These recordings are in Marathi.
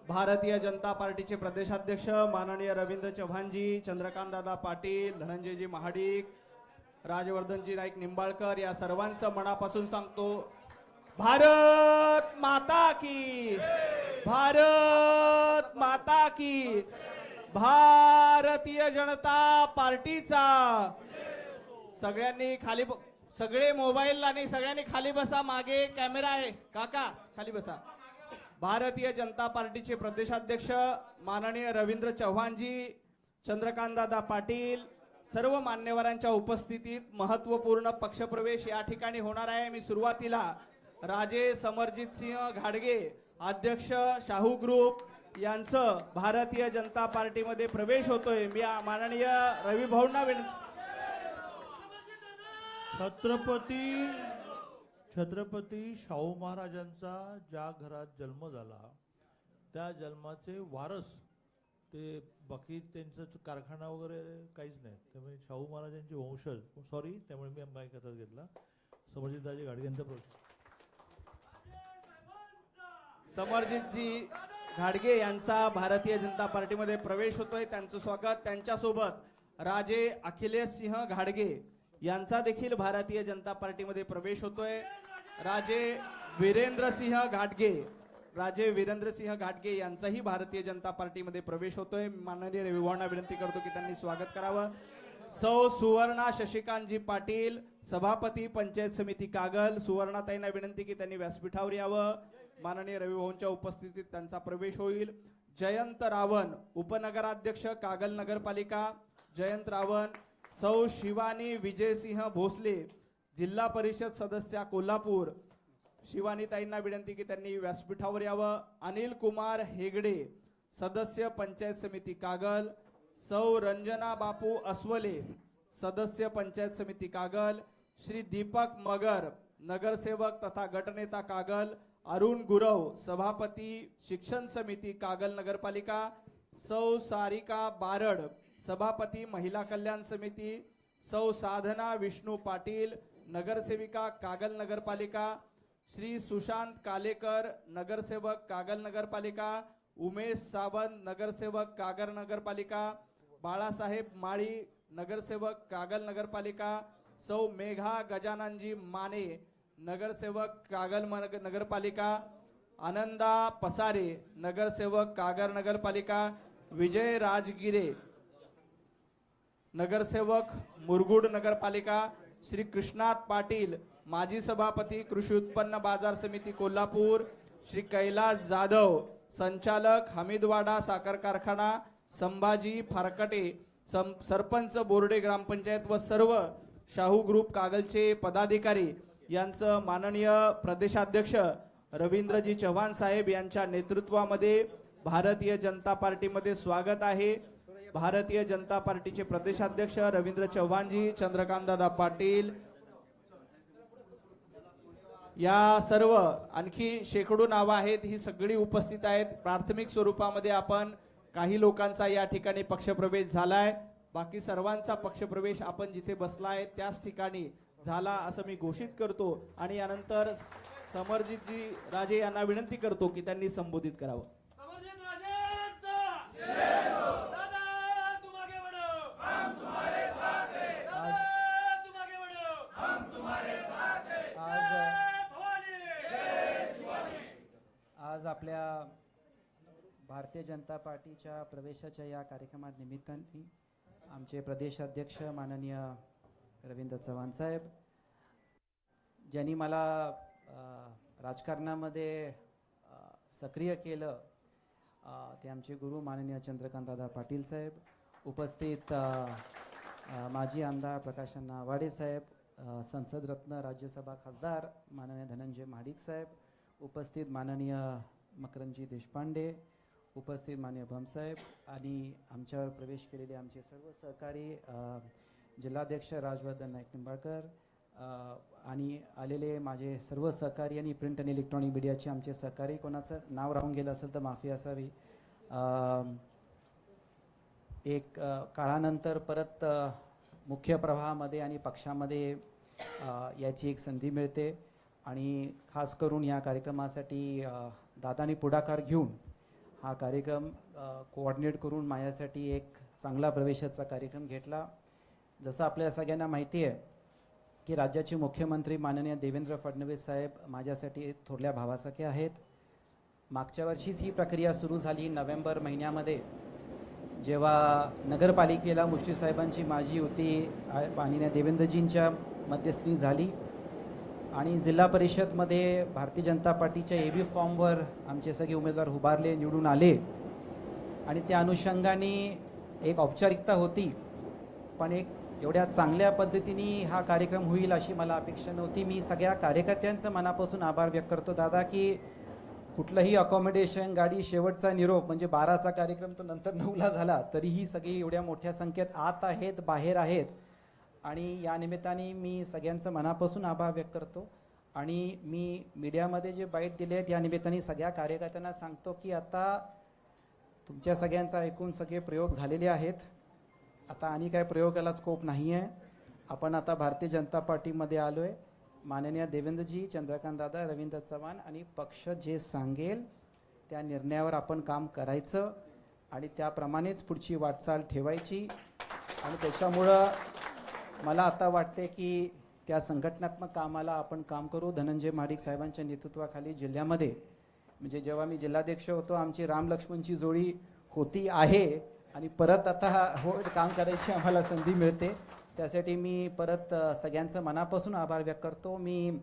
भारतीय जनता पार्टीचे प्रदेशाध्यक्ष माननीय रवींद्र चव्हाणजी, चंद्रकांत दादा पाटील, धनंजयजी महाडिक, राजवर्धनजी नाईक निंबाळकर या सर्वांचं मनापासून सांगतो, भारत माता की, भारत माता की, भारतीय जनता पार्टीचा। सगळ्यांनी खाली, सगळे मोबाईल आणि सगळ्यांनी खाली बसा, मागे कॅमेरा आहे काका, खाली बसा। भारतीय जनता पार्टीचे प्रदेशाध्यक्ष माननीय रवींद्र चव्हाणजी, चंद्रकांत दादा पाटील, सर्व मान्यवरांच्या उपस्थितीत महत्त्वपूर्ण पक्षप्रवेश या ठिकाणी होणार आहे। मी सुरुवातीला राजे समरजित सिंह घाडगे, अध्यक्ष शाहू ग्रुप यांचं भारतीय जनता पार्टीमध्ये प्रवेश होतोय। मी माननीय रवी भाऊंना छत्रपती शाहू महाराजांचा ज्या घरात जन्म झाला त्या जन्माचे वारस ते, बाकी त्यांचं कारखाना वगैरे काहीच नाही, त्यामुळे शाहू महाराजांचे वंशज, सॉरी त्यामुळे मी माईक हातात घेतला, समरजितदाजी घाडगे यांचा प्रवेश। समरजितजी घाडगे यांचा भारतीय जनता पार्टीमध्ये प्रवेश होतोय, त्यांचं स्वागत। त्यांच्यासोबत राजे अखिलेश सिंह घाडगे यांचा देखील भारतीय जनता पार्टीमध्ये प्रवेश होतोय। राजे वीरेंद्र सिंह घाटगे यांचाही भारतीय जनता पार्टीमध्ये प्रवेश होतोय। माननीय रविभाऊंना विनंती करतो की त्यांनी स्वागत करावं। सौ सुवर्णा शशिकांतजी पाटील, सभापती पंचायत समिती कागल, सुवर्णाताईंना विनंती की त्यांनी व्यासपीठावर यावं। माननीय रविभाऊंच्या उपस्थितीत त्यांचा प्रवेश होईल। जयंत रावण, उपनगराध्यक्ष कागल नगरपालिका, जयंत रावण। सौ शिवानी विजयसिंह भोसले, जिल्हा परिषद सदस्य कोल्हापूर, शिवानीताईंना विनंती की त्यांनी व्यासपीठावर यावं। अनिल कुमार हेगडे, सदस्य पंचायत समिती कागल। सौ रंजना बापू अस्वले, सदस्य पंचायत समिती कागल। श्री दीपक मगर, नगरसेवक तथा गटनेता कागल। अरुण गुरव, सभापती शिक्षण समिती कागल नगरपालिका। सौ सारिका बारड, सभापती महिला कल्याण समिती। सौ साधना विष्णू पाटील, नगरसेविका कागल नगरपालिका। श्री सुशांत कालेकर, नगरसेवक कागल नगरपालिका। उमेश सावंत, नगरसेवक कागल नगरपालिका। बाळासाहेब माळी, नगरसेवक कागल नगरपालिका। सौ मेघा गजाननजी माने, नगरसेवक कागल नगरपालिका। आनंदा पसारे, नगरसेवक कागल नगरपालिका। विजय राजगिरे, नगरसेवक मुरगुड नगरपालिका। श्री कृष्णात पाटील, माजी सभापती कृषी उत्पन्न बाजार समिती कोल्हापूर। श्री कैलास जाधव, संचालक हमीदवाडा साखर कारखाना। संभाजी फारकटे, सरपंच बोर्डे ग्रामपंचायत व सर्व शाहू ग्रुप कागलचे पदाधिकारी यांचं माननीय प्रदेशाध्यक्ष रवींद्रजी चव्हाण साहेब यांच्या नेतृत्वामध्ये भारतीय जनता पार्टीमध्ये स्वागत आहे। भारतीय जनता पार्टीचे प्रदेशाध्यक्ष रवींद्र चव्हाणजी, चंद्रकांत दादा पाटील या सर्व आणखी शेकडो नावं आहेत, ही सगळी उपस्थित आहेत। प्राथमिक स्वरूपामध्ये आपण काही लोकांचा या ठिकाणी पक्षप्रवेश झालाय, बाकी सर्वांचा पक्षप्रवेश आपण जिथे बसलाय त्याच ठिकाणी झाला असं मी घोषित करतो। आणि यानंतर समरजितजी राजे यांना विनंती करतो की त्यांनी संबोधित करावं। आज आपल्या भारतीय जनता पार्टीच्या प्रवेशाच्या या कार्यक्रमात निमित्ताने आमचे प्रदेशाध्यक्ष माननीय रवींद्र चव्हाण साहेब, ज्यांनी मला राजकारणामध्ये सक्रिय केलं, ते आमचे गुरु माननीय चंद्रकांत दादा पाटील साहेब, उपस्थित माजी आमदार प्रकाशअण्णा आवाडे साहेब, संसद रत्न राज्यसभा खासदार माननीय धनंजय महाडिक साहेब, उपस्थित माननीय मकरंदजी देशपांडे, उपस्थित माननीय भमसाहेब आणि आमच्यावर प्रवेश केलेले आमचे सर्व सहकारी जिल्हाध्यक्ष राजवर्धन नाईक निंबाळकर आणि आलेले माझे सर्व सहकारी आणि प्रिंट आणि इलेक्ट्रॉनिक मीडियाचे आमचे सहकारी, कोणाचं नाव राहून गेलं असेल तर माफी असावी। एक काळानंतर परत मुख्य प्रवाहामध्ये आणि पक्षामध्ये याची एक संधी मिळते आणि खास करून या कार्यक्रमासाठी दादानी पुढाकार घेऊन हा कार्यक्रम कोऑर्डिनेट करून माझ्यासाठी एक चांगला प्रवेशाचा कार्यक्रम घेतला. जसं आपल्या सगळ्यांना माहिती आहे की राज्याचे मुख्यमंत्री माननीय देवेंद्र फडणवीस साहेब माझ्यासाठी थोरल्या भावासारखे आहेत. मागच्या वर्षीच ही प्रक्रिया सुरू झाली नोव्हेंबर महिन्यामध्ये, जेव्हा नगरपालिकेला मुश्रीफ साहेबांची माझी युती माननीय देवेंद्रजींच्या मध्यस्थी झाली आणि जिल्हा परिषदमध्ये भारतीय जनता पार्टीच्या AB फॉर्मवर आमचे सगळे उमेदवार उभारले, निवडून आले आणि त्या अनुषंगाने एक औपचारिकता होती, पण एक एवढ्या चांगल्या पद्धतीने हा कार्यक्रम होईल अशी मला अपेक्षा नव्हती. मी सगळ्या कार्यकर्त्यांचं मनापासून आभार व्यक्त करतो दादा की कुठलंही अकॉमोडेशन, गाडी, शेवटचा निरोप म्हणजे 12चा कार्यक्रम तो नंतर 9ला झाला, तरीही सगळी एवढ्या मोठ्या संख्येत आत आहेत, बाहेर आहेत आणि या निमित्ताने मी सगळ्यांचं मनापासून आभार व्यक्त करतो. आणि मी मीडियामध्ये जे बाईट दिले आहेत या निमित्ताने सगळ्या कार्यकर्त्यांना सांगतो की आता तुमच्या सगळ्यांचा ऐकून सगळे प्रयोग झालेले आहेत. आता आणि काय प्रयोगाला स्कोप नाही आहे. आपण आता भारतीय जनता पार्टीमध्ये आलो आहे. माननीय देवेंद्रजी, चंद्रकांत दादा, रवींद्र चव्हाण आणि पक्ष जे सांगेल त्या निर्णयावर आपण काम करायचं आणि त्याप्रमाणेच पुढची वाटचाल ठेवायची. आणि त्याच्यामुळं मला आता वाटते की त्या संघटनात्मक कामाला आपण काम करू. धनंजय महाडिक साहेबांच्या नेतृत्वाखाली जिल्ह्यामध्ये म्हणजे जेव्हा मी जिल्हाध्यक्ष होतो आमची राम लक्ष्मणची जोडी होती आहे आणि परत आता हो काम करायची आम्हाला संधी मिळते. त्यासाठी मी परत सगळ्यांचं मनापासून आभार व्यक्त करतो. मी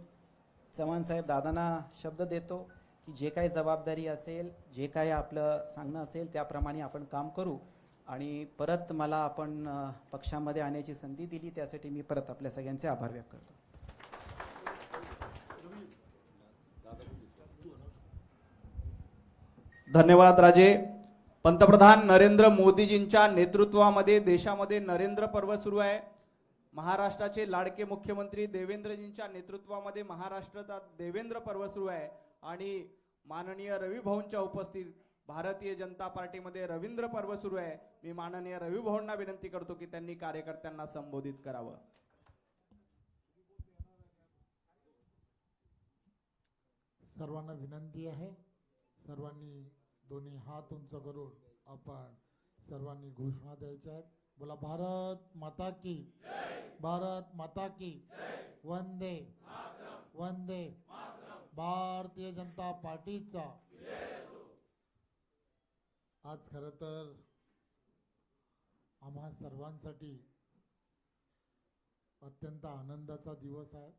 चव्हाण साहेब दादांना शब्द देतो की जे काही जबाबदारी असेल, जे काही आपलं सांगणं असेल त्याप्रमाणे आपण काम करू आणि परत मला आपण पक्षामध्ये आणण्याची संधी दिली त्यासाठी मी परत आपल्या सगळ्यांचे आभार व्यक्त करतो. धन्यवाद राजे. पंतप्रधान नरेंद्र मोदीजींच्या नेतृत्वामध्ये देशामध्ये नरेंद्र पर्व सुरू आहे. महाराष्ट्राचे लाडके मुख्यमंत्री देवेंद्रजींच्या नेतृत्वामध्ये महाराष्ट्रात देवेंद्र पर्व सुरू आहे आणि माननीय रवी भाऊंच्या उपस्थित भारतीय जनता पार्टीमध्ये रवींद्र पर्व सुरू आहे. मी माननीय रवी भाऊंना विनंती करतो की त्यांनी कार्यकर्त्यांना संबोधित करावं. सर्वांना विनंती आहे, सर्वांनी दोन्ही हात उंच करून आपण सर्वांनी घोषणा द्यायच्या आहेत. बोला भारत माता की जय, भारत माता की जय, वंदे वंदे भारतीय जनता पार्टीचा. आज खरं तर आम्हा सर्वांसाठी अत्यंत आनंदाचा दिवस आहे.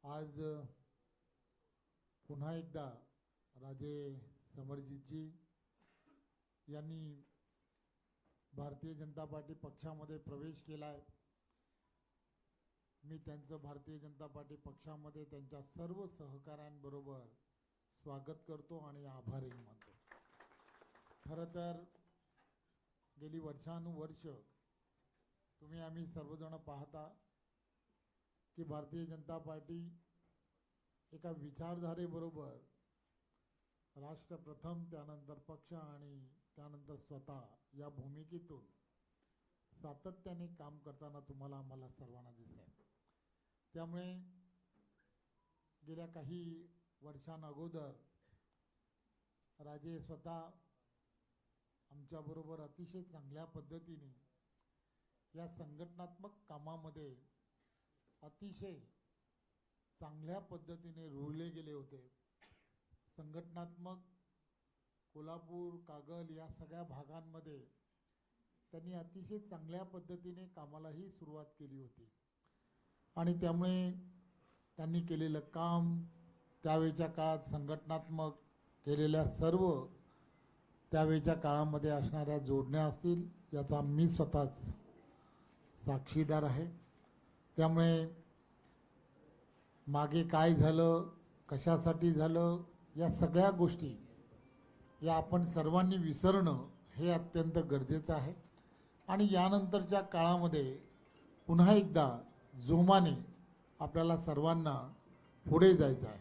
आज पुन्हा एकदा राजे समरजीतजी यांनी भारतीय जनता पार्टी पक्षामध्ये प्रवेश केला आहे. मी त्यांचं भारतीय जनता पार्टी पक्षामध्ये त्यांच्या सर्व सहकाऱ्यांबरोबर स्वागत करतो आणि आभारही मानतो. खरं तर गेली वर्षानुवर्ष तुम्ही आम्ही सर्वजण पाहता की भारतीय जनता पार्टी एका विचारधारेबरोबर राष्ट्र प्रथम, त्यानंतर पक्ष आणि त्यानंतर स्वतः या भूमिकेतून सातत्याने काम करताना तुम्हाला आम्हाला सर्वांना दिसतंय. त्यामुळे गेल्या काही वर्षांअगोदर राजे स्वतः आमच्याबरोबर अतिशय चांगल्या पद्धतीने या संघटनात्मक कामामध्ये अतिशय चांगल्या पद्धतीने रुळले गेले होते. संघटनात्मक कोल्हापूर, कागल या सगळ्या भागांमध्ये त्यांनी अतिशय चांगल्या पद्धतीने कामालाही सुरुवात केली होती आणि त्यामुळे त्यांनी केलेलं काम, त्यावेळच्या काळात संघटनात्मक केलेल्या सर्व त्यावेळच्या काळामध्ये असणाऱ्या जोडण्या असतील याचा मी स्वतःच साक्षीदार आहे. त्यामुळे मागे काय झालं, कशासाठी झालं, या सगळ्या गोष्टी या आपण सर्वांनी विसरणं हे अत्यंत गरजेचं आहे आणि यानंतरच्या काळामध्ये पुन्हा एकदा जोमाने आपल्याला सर्वांना पुढे जायचं आहे.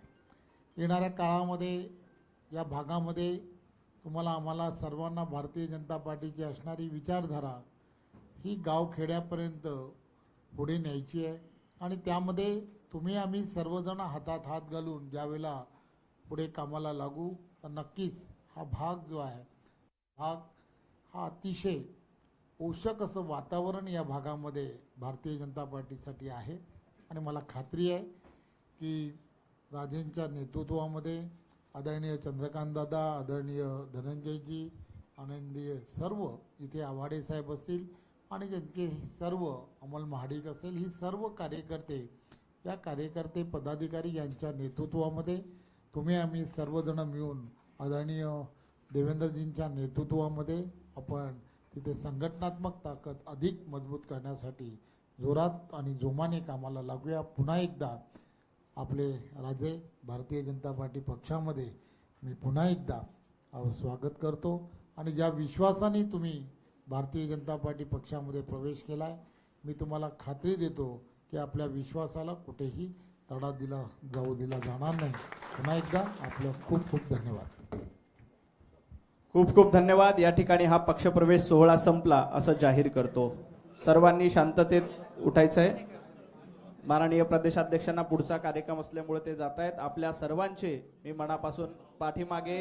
येणाऱ्या काळामध्ये या भागामध्ये तुम्हाला आम्हाला सर्वांना भारतीय जनता पार्टीची असणारी विचारधारा ही गावखेड्यापर्यंत पुढे न्यायची आहे आणि त्यामध्ये तुम्ही आम्ही सर्वजण हातात हात घालून ज्यावेळेला पुढे कामाला लागू तर नक्कीच हा भाग जो आहे भाग हा अतिशय पोषक असं वातावरण या भागामध्ये भारतीय जनता पार्टीसाठी आहे आणि मला खात्री आहे की राजेंच्या नेतृत्वामध्ये आदरणीय चंद्रकांत दादा, आदरणीय धनंजयजी, आनंदीय सर्व इथे आव्हाडे साहेब असतील आणि त्यांचे सर्व अमल महाडिक असेल, ही सर्व कार्यकर्ते, या कार्यकर्ते पदाधिकारी यांच्या नेतृत्वामध्ये तुम्ही आम्ही सर्वजण मिळून आदरणीय देवेंद्रजींच्या नेतृत्वामध्ये आपण तिथे संघटनात्मक ताकद अधिक मजबूत करण्यासाठी जोरात आणि जोमाने कामाला लागूया. पुन्हा एकदा आपले राजे भारतीय जनता पार्टी पक्षामध्ये मी पुन्हा एकदा स्वागत करतो आणि ज्या विश्वासाने तुम्ही भारतीय जनता पार्टी पक्षामध्ये प्रवेश केला आहे, मी तुम्हाला खात्री देतो की आपल्या विश्वासाला कुठेही तडा दिला जाणार नाही. पुन्हा एकदा आपलं खूप खूप धन्यवाद. खूप खूप धन्यवाद. या ठिकाणी हा पक्षप्रवेश सोहळा संपला असं जाहीर करतो. सर्वांनी शांततेत उठायचंय. माननीय प्रदेशाध्यक्षांना पुढचा कार्यक्रम असल्यामुळे ते जात आहेत. आपल्या सर्वांचे मी मनापासून पाठीमागे